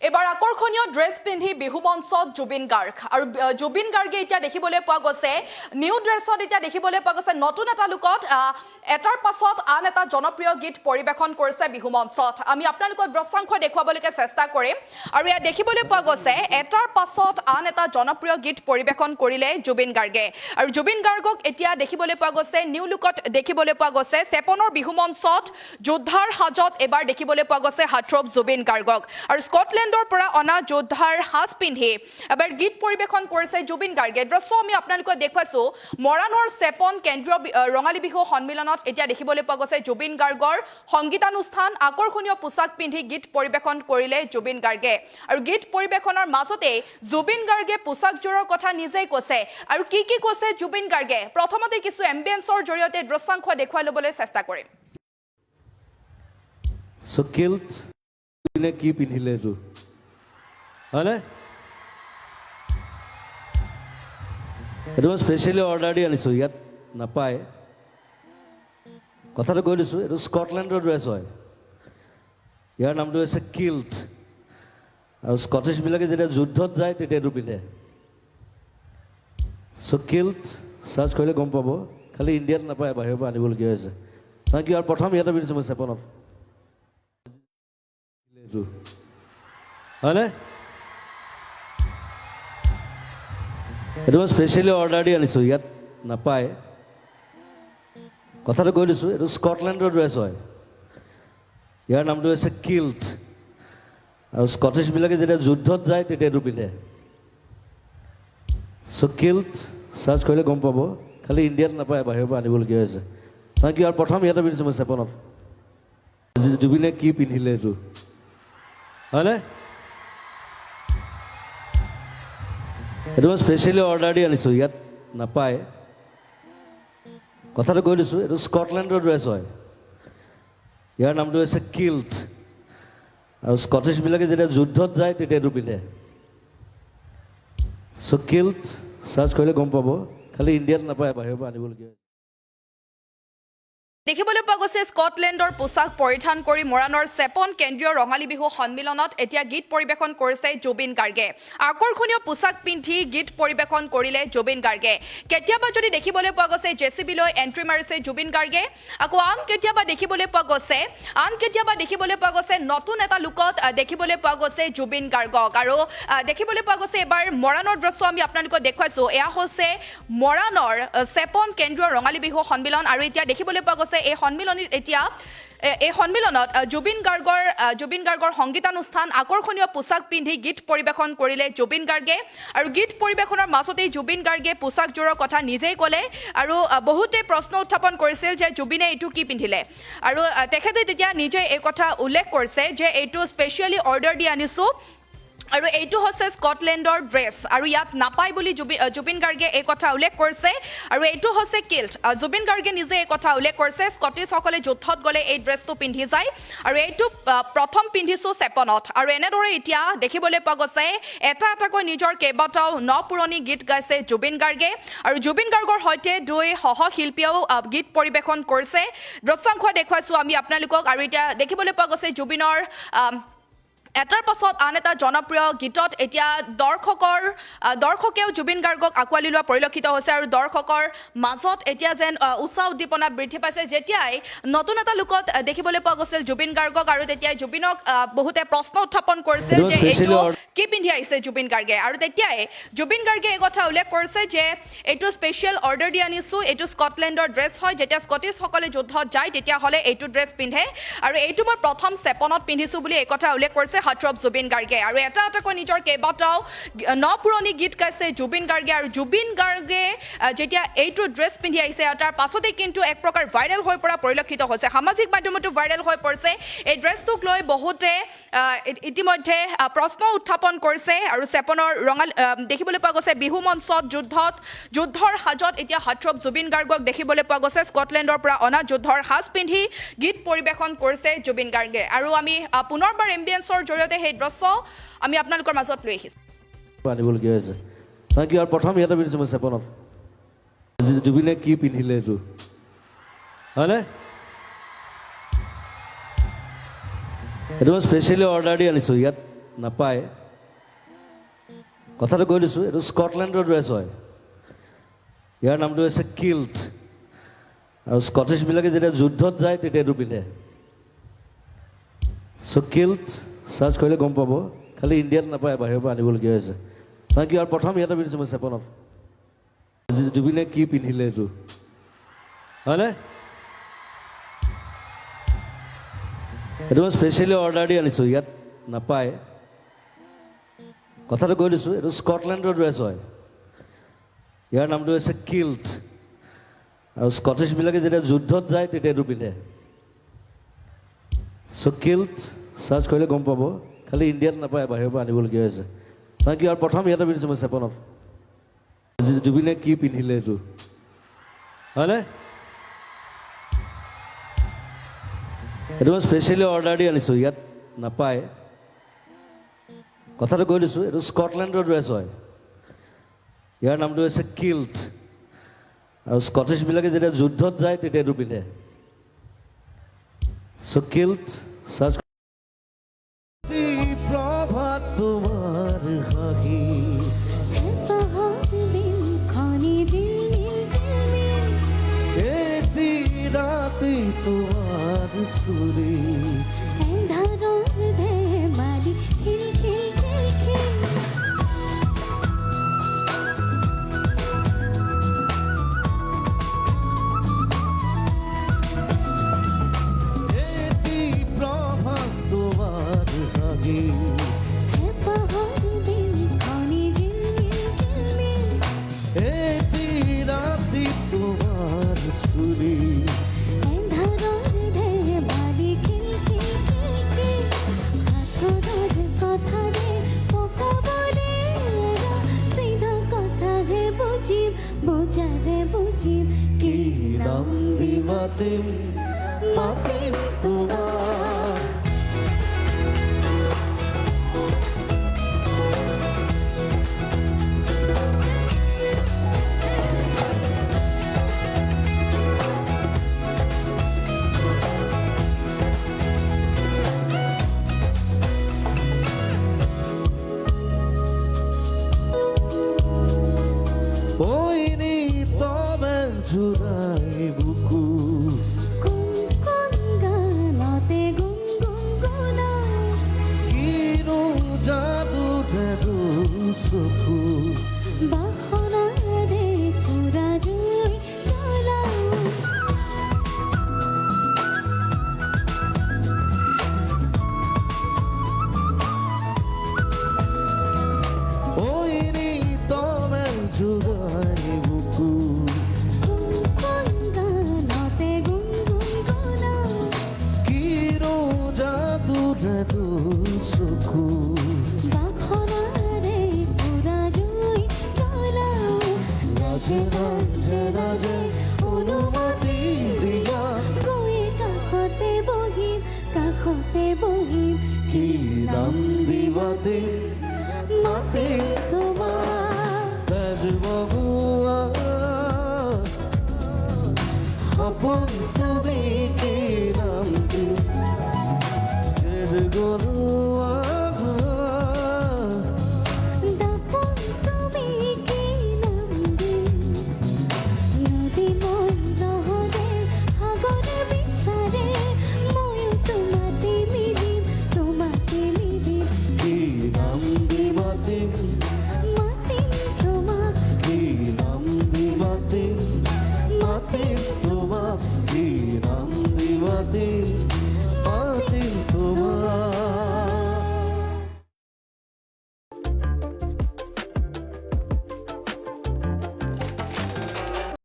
এবাৰ আকৰ্ষণীয় ড্ৰেছ পিন্ধি বিহু মঞ্চত জুবিন গাৰ্গ আৰু জুবিন গাৰ্গে এতিয়া দেখিবলৈ পোৱা গৈছে নিউ ড্ৰেছত এতিয়া দেখিবলৈ পোৱা গৈছে নতুন এটা লুকত এটাৰ পাছত আন এটা জনপ্ৰিয় গীত পৰিবেশন কৰিছে বিহু মঞ্চত আমি আপোনালোকক দৃশ্যাংশ দেখুৱাবলৈকে চেষ্টা কৰিম আৰু ইয়াত দেখিবলৈ পোৱা গৈছে এটাৰ পাছত আন এটা জনপ্ৰিয় গীত পৰিবেশন কৰিলে জুবিন গাৰ্গে আৰু জুবিন গাৰ্গক এতিয়া দেখিবলৈ পোৱা গৈছে নিউ লুকত দেখিবলৈ পোৱা গৈছে চেপনৰ বিহু মঞ্চত যোদ্ধাৰ হাজত এবাৰ দেখিবলৈ পোৱা গৈছে হাৰ্টথ্ৰব জুবিন গাৰ্গক আৰু স্কটলেণ্ডৰ পৰা অনা যোদ্ধাৰ হাজ পিন্ধি এবাৰ গীত পৰিবেশন কৰিছে জুবিন গাৰ্গে দৃশ্য আমি আপোনালোকক দেখুৱাইছো মৰাণৰ চেপন কেন্দ্ৰীয় ৰঙালী বিহু সন্মিলনত এতিয়া দেখিবলৈ পোৱা গৈছে জুবিন গাৰ্গৰ সংগীতানুষ্ঠান আকৰ্ষণীয় পোছাক পিন্ধি গীত পৰিবেশন কৰিলে জুবিন গাৰ্গে আৰু গীত পৰিবেশনৰ মাজতে জুবিন গাৰ্গে পোছাকযোৰৰ কথা নিজেই কৈছে আৰু কি কৈছে জুবিন গাৰ্গে প্ৰথমতে কিছু এম্বিয়েন্সৰ জৰিয়তে দৃশ্যাংশ দেখুৱাই ল'বলৈ চেষ্টা কৰিম So guilt ne ki pindhile tu hane etu specially order di anisu yat na pae kotha to koi disu etu Scotland dress hoy yar naam tu hoise kilt aru Scottish bilake jeta juddhot jay tete etu pindhe so kilt search korile gom pabo khali Indian na pae bahir pa anibol gi hoise thank you ar prothom yata binsu mo seponot হয়নে এটো specially order দি আনিছো ইয়াত নাপায় কথাটো কৈ দিছো এটো স্কটলেণ্ডৰ dress হয় ইয়াৰ নামটো হৈছে কিল্ট আৰু স্কটিছ বিলাকে যেতিয়া যুদ্ধত যায় তেতিয়া এটো পিন্ধে সো কিল্ট সাৰ্চ কৰিলে গম পাব খালি ইণ্ডিয়াত নাপায় বাহিৰৰ পৰা আনিবলগীয়া হৈছে থ্যাংক ইউ আৰু প্ৰথম ইয়াতে পিন্ধিছো মই চেপনত জুবিনে কি পিন্ধিলে এটো হয়নে এটো স্পেশালি অর্ডার দি আনিছো ইয়াত নাপায় কথাটো কৈ দিছো এটো স্কটলেণ্ডৰ ড্ৰেছ হয় ইয়াৰ নামটো হৈছে কিল্ট আৰু স্কটিছ বিলাকে যেতিয়া যুদ্ধত যায় তেতিয়া এটো পিন্ধে সো কিল্ট সাৰ্চ কৰিলে গম পাব খালি ইণ্ডিয়াত নাপায় বাহিৰৰ পৰা আনিবলগীয়া দেখিবলৈ পোৱা গৈছে স্কটলেণ্ডৰ পোছাক পৰিধান কৰি মৰাণৰ চেপন কেন্দ্ৰীয় ৰঙালী বিহু সন্মিলনত এতিয়া গীত পৰিবেশন কৰিছে জুবিন গাৰ্গে আকৰ্ষণীয় পোছাক পিন্ধি গীত পৰিবেশন কৰিলে জুবিন গাৰ্গে কেতিয়াবা যদি দেখিবলৈ পোৱা গৈছে জেচিবি লৈ এন্ট্ৰি মাৰিছে জুবিন গাৰ্গে আকৌ আন কেতিয়াবা দেখিবলৈ পোৱা গৈছে নতুন এটা লুকত দেখিবলৈ পোৱা গৈছে জুবিন গাৰ্গক আৰু দেখিবলৈ পোৱা গৈছে এবাৰ মৰাণৰ দৃশ্য আমি আপোনালোকক দেখুৱাইছো এয়া হৈছে মৰাণৰ চেপন কেন্দ্ৰীয় ৰঙালী বিহু সন্মিলন আৰু এতিয়া দেখিবলৈ পোৱা গৈছে এই সন্মিলনত জুবিন গাৰ্গৰ সংগীতানুষ্ঠান আকৰ্ষণীয় পোছাক পিন্ধি গীত পৰিবেশন কৰিলে জুবিন গাৰ্গে আৰু গীত পৰিবেশনৰ মাজতেই জুবিন গাৰ্গে পোছাকযোৰৰ কথা নিজেই ক'লে আৰু বহুতে প্ৰশ্ন উত্থাপন কৰিছিল যে জুবিনে এইটো কি পিন্ধিলে আৰু তেখেতে তেতিয়া নিজে এই কথা উল্লেখ কৰিছে যে এইটো স্পেচিয়েলি অৰ্ডাৰ দি আনিছো আৰু এইটো হৈছে স্কটলেণ্ডৰ ড্ৰেছ আৰু ইয়াত নাপায় বুলি জুবিন গাৰ্গে এই কথা উল্লেখ কৰিছে আৰু এইটো হৈছে কিল্ট জুবিন গাৰ্গে নিজে এই কথা উল্লেখ কৰিছে স্কটিছসকলে যুদ্ধত গ'লে এই ড্ৰেছটো পিন্ধি যায় আৰু এইটো প্ৰথম পিন্ধিছো চেপনত আৰু এনেদৰে এতিয়া দেখিবলৈ পোৱা গৈছে এটা এটাকৈ নিজৰ কেইবাটাও পুৰণি গীত গাইছে জুবিন গাৰ্গে আৰু জুবিন গাৰ্গৰ সৈতে দুই সহশিল্পীয়েও গীত পৰিবেশন কৰিছে দৃশ্যাংশ দেখুৱাইছো আমি আপোনালোকক আৰু এতিয়া দেখিবলৈ পোৱা গৈছে জুবিনৰ এটাৰ পাছত আন এটা জনপ্ৰিয় গীতত এতিয়া দৰ্শকেও জুবিন গাৰ্গক আঁকোৱালি লোৱা পৰিলক্ষিত হৈছে আৰু দৰ্শকৰ মাজত এতিয়া যেন উৎসাহ উদ্দীপনা বৃদ্ধি পাইছে যেতিয়াই নতুন এটা লুকত দেখিবলৈ পোৱা গৈছিল জুবিন গাৰ্গক আৰু তেতিয়াই জুবিনক বহুতে প্ৰশ্ন উত্থাপন কৰিছিল যে এইটো কি পিন্ধি আহিছে জুবিন গাৰ্গে আৰু তেতিয়াই জুবিন গাৰ্গে এই কথা উল্লেখ কৰিছে যে এইটো স্পেচিয়েল অৰ্ডাৰ দি আনিছো এইটো স্কটলেণ্ডৰ ড্ৰেছ হয় যেতিয়া স্কটিছসকলে যুদ্ধত যায় তেতিয়াহ'লে এইটো ড্ৰেছ পিন্ধে আৰু এইটো মই প্ৰথম চেপনত পিন্ধিছো বুলি এই কথা উল্লেখ কৰিছে হাৰ্টথ্ৰব জুবিন গাৰ্গে আৰু এটা এটাকৈ নিজৰ কেইবাটাও পুৰণি গীত গাইছে জুবিন গাৰ্গে আৰু জুবিন গাৰ্গে যেতিয়া এইটো ড্ৰেছ পিন্ধি আহিছে তাৰ পাছতে কিন্তু এক প্ৰকাৰ ভাইৰেল হৈ পৰা পৰিলক্ষিত হৈছে সামাজিক মাধ্যমতো ভাইৰেল হৈ পৰিছে এই ড্ৰেছটোক লৈ বহুতে ইতিমধ্যে প্ৰশ্ন উত্থাপন কৰিছে আৰু চেপনৰ দেখিবলৈ পোৱা গৈছে বিহু মঞ্চত যুদ্ধৰ হাজত এতিয়া হাৰ্টথ্ৰব জুবিন গাৰ্গক দেখিবলৈ পোৱা গৈছে স্কটলেণ্ডৰ পৰা অনা যুদ্ধৰ সাজ পিন্ধি গীত পৰিবেশন কৰিছে জুবিন গাৰ্গে আৰু আমি পুনৰবাৰ এম্বিয়েন্সৰ জৰিয়তে সেই দৃশ্য আমি আপোনালোকৰ মাজত লৈ আহিছো আনিবলগীয়া হৈছে থ্যাংক ইউ আৰু প্ৰথম ইয়াতে পিন্ধিছো মই চেপনত জুবিনে কি পিন্ধিলে এটো হয়নে এটো স্পেশালি অৰ্ডাৰ দি আনিছো ইয়াত নাপায় কথাটো কৈ দিছোঁ এইটো স্কটলেণ্ডৰ ড্ৰেছ হয় ইয়াৰ নামটো হৈছে কিল্ট আৰু স্কটিছবিলাকে যেতিয়া যুদ্ধত যায় তেতিয়া এইটো পিন্ধে চ' কিল্ট চাৰ্চ কৰিলে গম পাব খালি ইণ্ডিয়াত নাপায় বাহিৰৰ পৰা আনিবলগীয়া হৈছে তাকে আৰু প্ৰথম ইয়াতে পিন্ধিছোঁ মই চেপনত জুবিনে কি পিন্ধিলে এইটো হয়নে এইটো মই স্পেচিয়েলি অৰ্ডাৰ দি আনিছোঁ ইয়াত নাপায় কথাটো কৈ দিছোঁ এইটো স্কটলেণ্ডৰ ড্ৰেছ হয় ইয়াৰ নামটো হৈছে কিল্ট আৰু স্কটিছবিলাকে যেতিয়া যুদ্ধত যায় তেতিয়া এইটো পিন্ধে চ' কিল্ট চাৰ্চ কৰিলে গম পাব খালি ইণ্ডিয়াত নাপায় বাহিৰৰ পৰা আনিবলগীয়া হৈছে তাকে আৰু প্ৰথম ইয়াতে পিন্ধিছোঁ মই চেপনত জুবিনে কি পিন্ধিলে এইটো হয়নে এইটো মই স্পেচিয়েলি অৰ্ডাৰ দি আনিছোঁ ইয়াত নাপায় কথাটো কৈ দিছোঁ এইটো স্কটলেণ্ডৰ ড্ৰেছ হয় ইয়াৰ নামটো হৈছে কিল্ট আৰু স্কটিছবিলাকে যেতিয়া যুদ্ধত যায় তেতিয়া এইটো পিন্ধে চ' কিল্ট চাৰ্চ প্ৰভাত তোমাৰ হাঁহি এটি ৰাতি তোমাৰ চুৰি কি নাম দি মাতিম মাতিম তোমার জুড়াই বুকু কিনো জাদু দেদু চকু বাহনারে পুরা জুই চলাও ওই নি তমে জুড়াই বুকু সুখু বাখনারে পুরা জুই চলাও রাজে রাজে রাজে অনুমতি দিয়া কই কাষতে বহিম কি নাম দি মাতিম মাতিম